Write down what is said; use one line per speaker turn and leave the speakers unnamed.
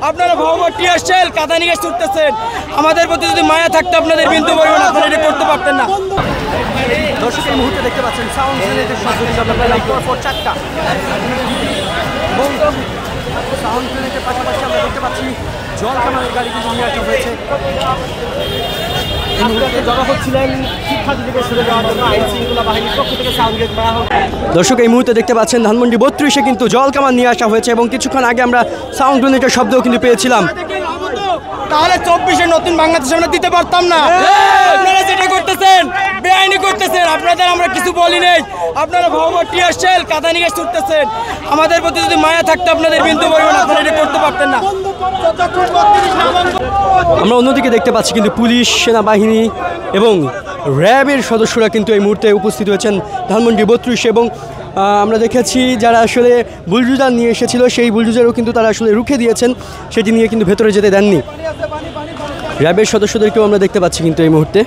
আপনারা ভবঘর tear shell কাদা নিয়ে ছুটতেছেন। আমাদের প্রতি যদি মায়া থাকতো আপনাদের বিন্দু পরিমাণ আপনারা এটা করতে পারতেন না।
দর্শক এই মুহূর্তে দেখতে পাচ্ছেন সাউন্ড গ্রেনেডের শব্দ কিন্তু আমরা পেলাম পরপর 4টা এবং সাউন্ড গ্রেনেডের পাশাপাশি আমরা দেখতে পাচ্ছি জল কামানের গাড়ি কিন্তু নিয়ে আসা হয়েছে। এই মুহূর্তে জড়ো হচ্ছিলেন শিক্ষার্থীদের সরে যাওয়ার জন্য আইন শৃঙ্খলা বাহিনীর পক্ষ থেকে সাউন্ড গ্রেনেড মারা হোক। দর্শক এই মুহূর্তে দেখতে পাচ্ছেন ধানমন্ডি 32-এ কিন্তু জল কামান নিয়ে আসা হয়েছে এবং কিছুক্ষণ আগে আমরা সাউন্ড গ্রেনেডের শব্দও কিন্তু পেয়েছিলাম।
তাহলে 24-এর নতুন বাংলাদেশ আমরা দিতে পারতাম না। আপনারা যেটা করতেছেন বেআইনি করতেছেন, আপনাদের আমরা কিছু বলি নেই। আপনারা ভবঘর টিয়ার শেল কাদা নিয়ে ছুটতেছেন। আমাদের প্রতি যদি মায়া থাকতো আপনাদের বিন্দু পরিমাণ আপনারা এটা করতে পারতেন না।
আমরা অন্যদিকে দেখতে পাচ্ছি কিন্তু পুলিশ, সেনাবাহিনী এবং র্যাবের সদস্যরা কিন্তু এই মুহূর্তে উপস্থিত হয়েছেন ধানমন্ডি 32 এবং আমরা দেখেছি যারা আসলে বুলডোজার নিয়ে এসেছিল সেই বুলডোজারও কিন্তু তারা আসলে রুখে দিয়েছেন, সেটি নিয়ে কিন্তু ভেতরে যেতে দেননি। র্যাবের সদস্যদেরকেও আমরা দেখতে পাচ্ছি কিন্তু এই মুহূর্তে।